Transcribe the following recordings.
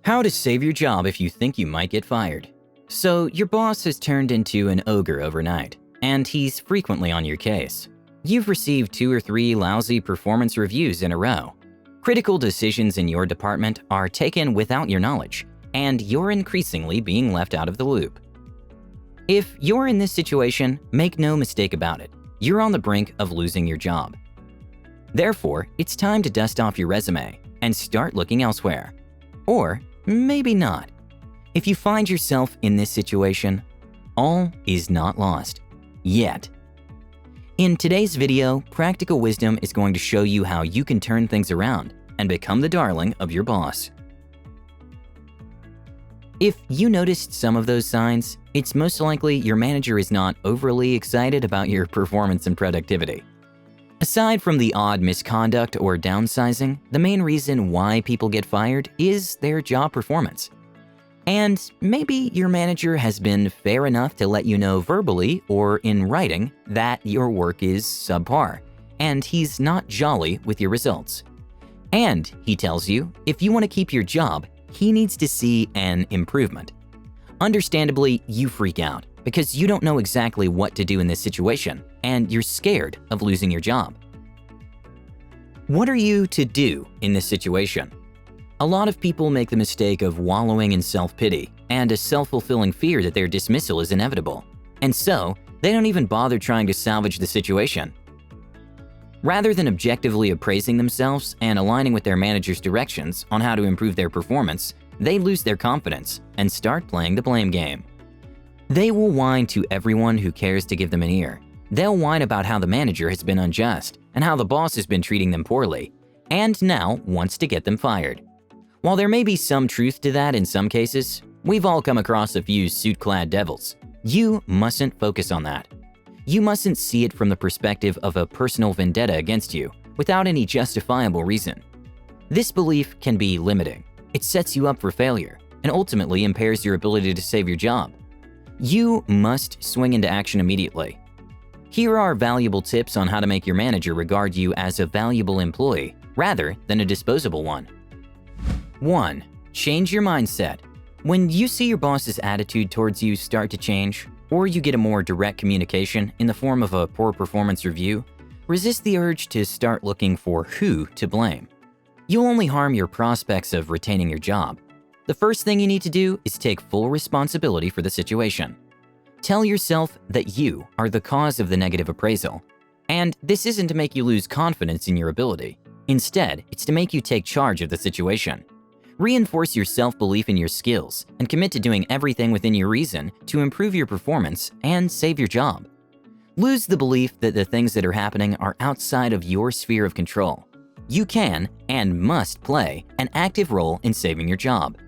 How to save your job if you think you might get fired. So, your boss has turned into an ogre overnight, and he's frequently on your case. You've received 2 or 3 lousy performance reviews in a row. Critical decisions in your department are taken without your knowledge, and you're increasingly being left out of the loop. If you're in this situation, make no mistake about it, you're on the brink of losing your job. Therefore, it's time to dust off your resume and start looking elsewhere. Or maybe not. If you find yourself in this situation, all is not lost. Yet. In today's video, Practical Wisdom is going to show you how you can turn things around and become the darling of your boss. If you noticed some of those signs, it's most likely your manager is not overly excited about your performance and productivity. Aside from the odd misconduct or downsizing, the main reason why people get fired is their job performance. And maybe your manager has been fair enough to let you know verbally or in writing that your work is subpar, and he's not jolly with your results. And he tells you if you want to keep your job, he needs to see an improvement. Understandably, you freak out because you don't know exactly what to do in this situation, and you're scared of losing your job. What are you to do in this situation? A lot of people make the mistake of wallowing in self-pity and a self-fulfilling fear that their dismissal is inevitable, and so they don't even bother trying to salvage the situation. Rather than objectively appraising themselves and aligning with their manager's directions on how to improve their performance, they lose their confidence and start playing the blame game. They will whine to everyone who cares to give them an ear. They'll whine about how the manager has been unjust and how the boss has been treating them poorly, and now wants to get them fired. While there may be some truth to that in some cases, we've all come across a few suit-clad devils. You mustn't focus on that. You mustn't see it from the perspective of a personal vendetta against you without any justifiable reason. This belief can be limiting. It sets you up for failure and ultimately impairs your ability to save your job. You must swing into action immediately. Here are valuable tips on how to make your manager regard you as a valuable employee rather than a disposable one. 1. Change your mindset. When you see your boss's attitude towards you start to change, or you get a more direct communication in the form of a poor performance review, resist the urge to start looking for who to blame. You'll only harm your prospects of retaining your job. The first thing you need to do is take full responsibility for the situation. Tell yourself that you are the cause of the negative appraisal. And this isn't to make you lose confidence in your ability. Instead, it's to make you take charge of the situation. Reinforce your self-belief in your skills and commit to doing everything within your reason to improve your performance and save your job. Lose the belief that the things that are happening are outside of your sphere of control. You can and must play an active role in saving your job.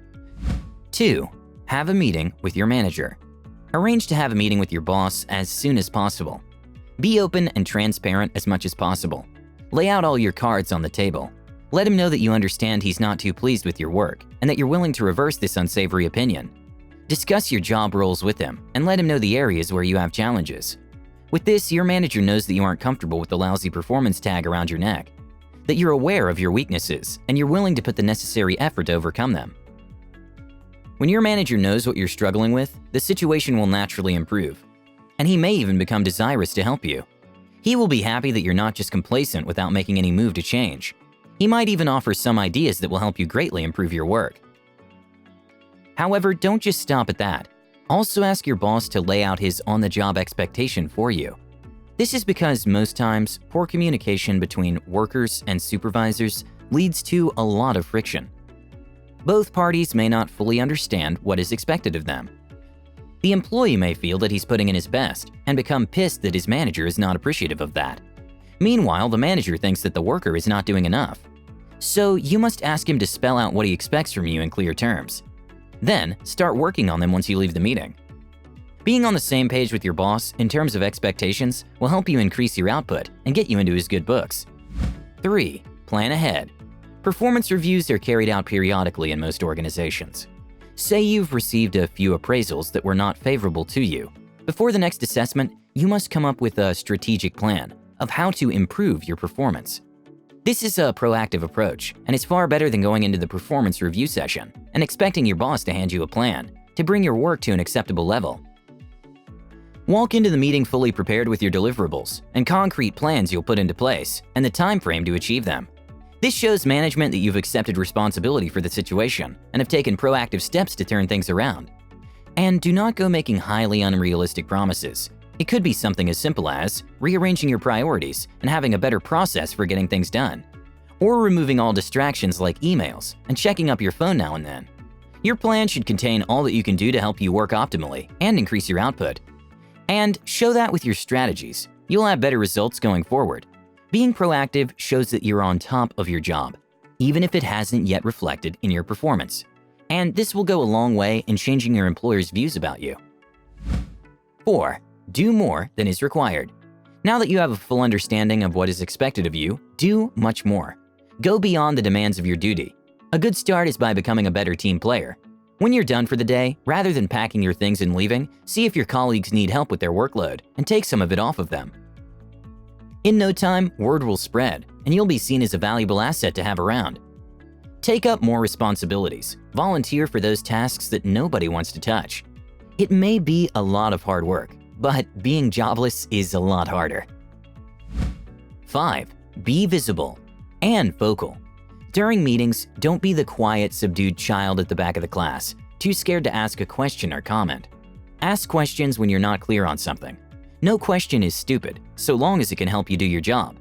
2. Have a meeting with your manager. Arrange to have a meeting with your boss as soon as possible. Be open and transparent as much as possible. Lay out all your cards on the table. Let him know that you understand he's not too pleased with your work and that you're willing to reverse this unsavory opinion. Discuss your job roles with him and let him know the areas where you have challenges. With this, your manager knows that you aren't comfortable with the lousy performance tag around your neck, that you're aware of your weaknesses and you're willing to put the necessary effort to overcome them. When your manager knows what you're struggling with, the situation will naturally improve, and he may even become desirous to help you. He will be happy that you're not just complacent without making any move to change. He might even offer some ideas that will help you greatly improve your work. However, don't just stop at that. Also ask your boss to lay out his on-the-job expectation for you. This is because most times, poor communication between workers and supervisors leads to a lot of friction. Both parties may not fully understand what is expected of them. The employee may feel that he's putting in his best and become pissed that his manager is not appreciative of that. Meanwhile, the manager thinks that the worker is not doing enough. So you must ask him to spell out what he expects from you in clear terms. Then, start working on them once you leave the meeting. Being on the same page with your boss in terms of expectations will help you increase your output and get you into his good books. 3. Plan ahead. Performance reviews are carried out periodically in most organizations. Say you've received a few appraisals that were not favorable to you. Before the next assessment, you must come up with a strategic plan of how to improve your performance. This is a proactive approach, and it's far better than going into the performance review session and expecting your boss to hand you a plan to bring your work to an acceptable level. Walk into the meeting fully prepared with your deliverables and concrete plans you'll put into place and the time frame to achieve them. This shows management that you've accepted responsibility for the situation and have taken proactive steps to turn things around. And do not go making highly unrealistic promises. It could be something as simple as rearranging your priorities and having a better process for getting things done, or removing all distractions like emails and checking up your phone now and then. Your plan should contain all that you can do to help you work optimally and increase your output. And show that with your strategies. You'll have better results going forward. Being proactive shows that you're on top of your job, even if it hasn't yet reflected in your performance. And this will go a long way in changing your employer's views about you. 4. Do more than is required. Now that you have a full understanding of what is expected of you, do much more. Go beyond the demands of your duty. A good start is by becoming a better team player. When you're done for the day, rather than packing your things and leaving, see if your colleagues need help with their workload and take some of it off of them. In no time, word will spread, and you'll be seen as a valuable asset to have around. Take up more responsibilities. Volunteer for those tasks that nobody wants to touch. It may be a lot of hard work, but being jobless is a lot harder. 5. Be visible and vocal. During meetings, don't be the quiet, subdued child at the back of the class, too scared to ask a question or comment. Ask questions when you're not clear on something. No question is stupid, so long as it can help you do your job.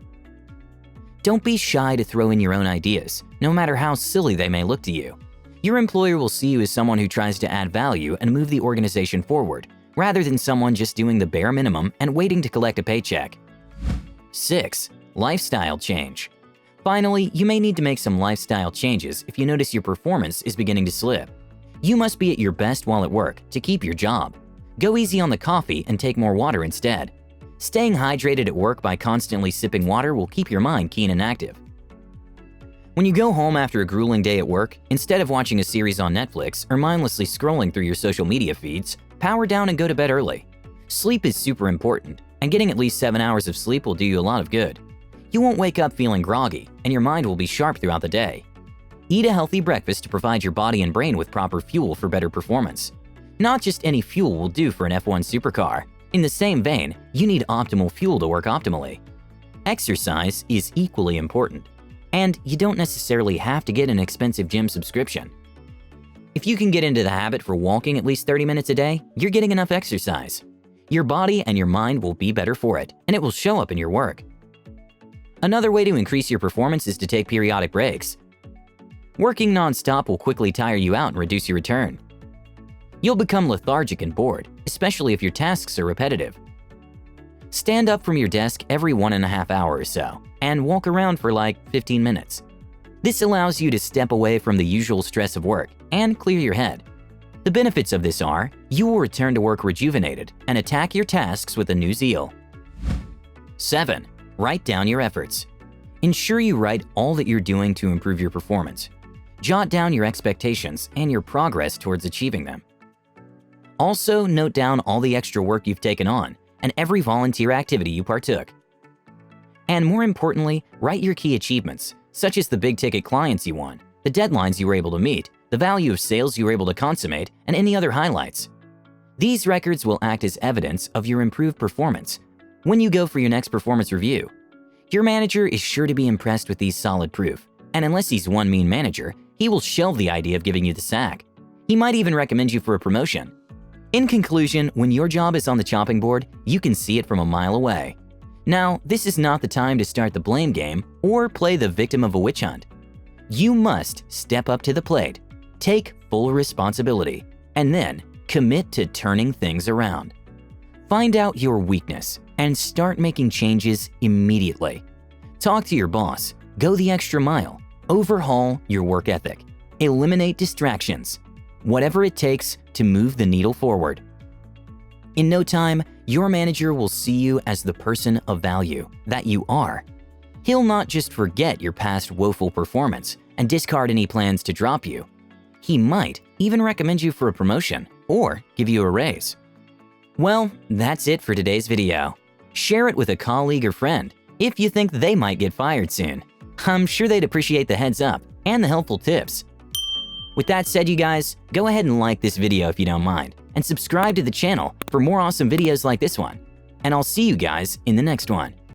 Don't be shy to throw in your own ideas, no matter how silly they may look to you. Your employer will see you as someone who tries to add value and move the organization forward, rather than someone just doing the bare minimum and waiting to collect a paycheck. 6. Lifestyle change. Finally, you may need to make some lifestyle changes if you notice your performance is beginning to slip. You must be at your best while at work to keep your job. Go easy on the coffee and take more water instead. Staying hydrated at work by constantly sipping water will keep your mind keen and active. When you go home after a grueling day at work, instead of watching a series on Netflix or mindlessly scrolling through your social media feeds, power down and go to bed early. Sleep is super important, and getting at least 7 hours of sleep will do you a lot of good. You won't wake up feeling groggy, and your mind will be sharp throughout the day. Eat a healthy breakfast to provide your body and brain with proper fuel for better performance. Not just any fuel will do for an F1 supercar. In the same vein, you need optimal fuel to work optimally. Exercise is equally important, and you don't necessarily have to get an expensive gym subscription. If you can get into the habit for walking at least 30 minutes a day, you're getting enough exercise. Your body and your mind will be better for it, and it will show up in your work. Another way to increase your performance is to take periodic breaks. Working non-stop will quickly tire you out and reduce your return. You'll become lethargic and bored, especially if your tasks are repetitive. Stand up from your desk every 1.5 hours or so and walk around for like 15 minutes. This allows you to step away from the usual stress of work and clear your head. The benefits of this are, you will return to work rejuvenated and attack your tasks with a new zeal. 7. Write down your efforts. Ensure you write all that you're doing to improve your performance. Jot down your expectations and your progress towards achieving them. Also, note down all the extra work you've taken on and every volunteer activity you partook. And more importantly, write your key achievements, such as the big-ticket clients you won, the deadlines you were able to meet, the value of sales you were able to consummate, and any other highlights. These records will act as evidence of your improved performance when you go for your next performance review. Your manager is sure to be impressed with these solid proof, and unless he's one mean manager, he will shelve the idea of giving you the sack. He might even recommend you for a promotion. In conclusion, when your job is on the chopping board, you can see it from a mile away. Now, this is not the time to start the blame game or play the victim of a witch hunt. You must step up to the plate, take full responsibility, and then commit to turning things around. Find out your weakness and start making changes immediately. Talk to your boss, go the extra mile, overhaul your work ethic, eliminate distractions, whatever it takes to move the needle forward. In no time, your manager will see you as the person of value that you are. He'll not just forget your past woeful performance and discard any plans to drop you. He might even recommend you for a promotion or give you a raise. Well, that's it for today's video. Share it with a colleague or friend if you think they might get fired soon. I'm sure they'd appreciate the heads up and the helpful tips. With that said, you guys, go ahead and like this video if you don't mind, and subscribe to the channel for more awesome videos like this one. And I'll see you guys in the next one.